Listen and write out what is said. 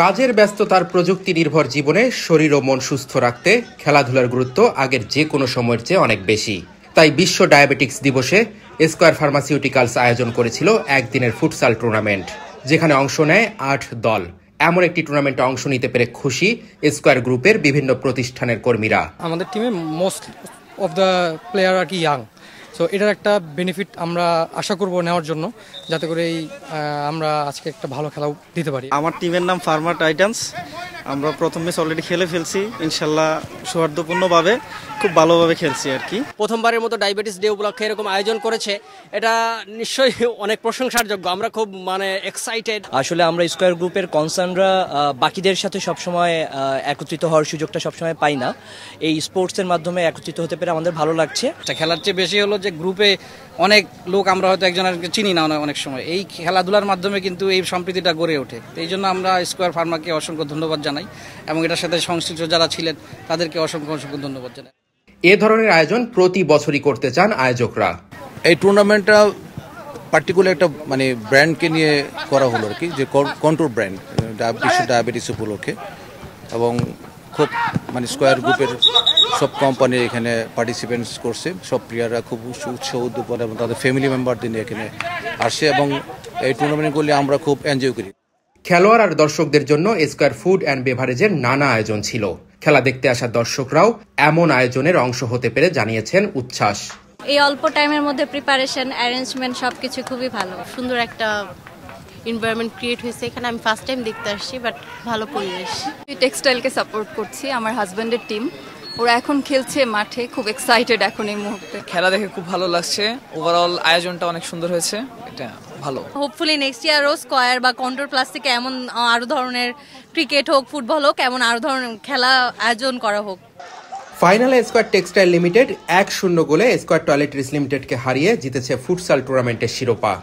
কাজের ব্যস্ততার প্রযুক্তি নির্ভর জীবনে শরীর ও মন সুস্থ রাখতে খেলাধুলার গুরুত্ব আগের যে কোনো সময়ের চেয়ে অনেক বেশি। তাই বিশ্ব ডায়াবেটিক্স দিবসে স্কয়ার ফার্মাসিউটিক্যালস আয়োজন করেছিল একদিনের ফুটসাল টুর্নামেন্ট, যেখানে অংশ নেয় ৮ দল। এমন একটি টুর্নামেন্টে অংশ নিতে পেরে খুশি স্কয়ার গ্রুপের বিভিন্ন প্রতিষ্ঠানের কর্মীরা। আমাদের টিমে মোস্ট অফ দ্য প্লেয়ার আর কি ইয়াং, সো এটার একটা বেনিফিট আমরা আশা করব নেওয়ার জন্য, যাতে করে আমরা আজকে একটা ভালো খেলা দিতে পারি। আমার টিমের নাম ফার্মা টাইটান্স। আমরা প্রথম ম্যাচ অলরেডি খেলে ফেলছি, ইনশাল্লাহ সৌহার্দ্যপূর্ণভাবে খুব ভালোভাবে খেলছি আর কি। প্রথমবারের মতো ডায়াবেটিস ডে উপলক্ষে এরকম আয়োজন করেছে, এটা নিশ্চয়ই অনেক প্রশংসার যোগ্য। আমরা খুব এক্সাইটেড। আসলে আমরা স্কয়ার গ্রুপের কনসার্নরা বাকিদের সাথে সবসময় একত্রিত হওয়ার সুযোগটা সবসময় পাই না। এই স্পোর্টসের মাধ্যমে একত্রিত হতে পেরে আমাদের ভালো লাগছে। খেলার চেয়ে বেশি হলো যে গ্রুপে অনেক লোক আমরা হয়তো একজন চিনি না অনেক সময়, এই খেলাধুলার মাধ্যমে কিন্তু এই সম্প্রীতিটা গড়ে ওঠে। এই জন্য আমরা স্কয়ার ফার্মাকে অসংখ্য ধন্যবাদ জানাই এবং এটার সাথে সংশ্লিষ্ট যারা ছিলেন তাদেরকে অসংখ্য ধন্যবাদ জানাই। এ ধরনের আয়োজন প্রতি বছরই করতে চান আয়োজকরা। এই টুর্নামেন্টটা পার্টিকুলার একটা ব্র্যান্ডকে নিয়ে করা হলো আর কি, যে কন্ট্রোল ব্র্যান্ড বিশ্ব ডায়াবেটিস উপলক্ষে, এবং খুব স্কয়ার গ্রুপের সব কোম্পানি এখানে পার্টিসিপেন্টস করছে। সব প্লেয়াররা খুব উৎসাহ উদ্দীপন এবং তাদের ফ্যামিলি মেম্বারদের নিয়ে এখানে আসে, এবং এই টুর্নামেন্টগুলি আমরা খুব এনজয় করি। খেলোয়াড় আর দর্শকদের জন্য স্কয়ার ফুড অ্যান্ড বেভারেজের নানা আয়োজন ছিল। খেলা দেখতে আসা দর্শকরাও এমন আয়োজনের অংশ হতে পেরে জানিয়েছেন উচ্ছ্বাস। এই অল্প টাইমের মধ্যে প্রিপারেশন, অ্যারেঞ্জমেন্ট সবকিছু খুবই ভালো। সুন্দর একটা এনভায়রনমেন্ট ক্রিয়েট হয়েছে এখানে। আমি ফার্স্ট টাইম দেখতে আসছি, বাট ভালো পরিবেশ। টেক্সটাইলকে সাপোর্ট করছি, আমার হাজব্যান্ডের টিম। ওরা এখন খেলছে মাঠে, খুব এক্সাইটেড এখন এই মুহূর্তে। খেলা দেখে খুব ভালো লাগছে। ওভারঅল আয়োজনটা অনেক সুন্দর হয়েছে, এটা ভালো। হোপফুলি নেক্সট ইয়ারও স্কয়ার বা কন্ট্রোল প্লাস থেকে এমন আরো ধরনের ক্রিকেট হোক, ফুটবল হোক, এমন আরো ধরনের খেলা আয়োজন করা হোক। ফাইনালে স্কয়ার টেক্সটাইল লিমিটেড ১-০ গোলে স্কয়ার টয়লেট্রিজ লিমিটেডকে হারিয়ে জিতেছে ফুটসাল টুর্নামেন্টের শিরোপা।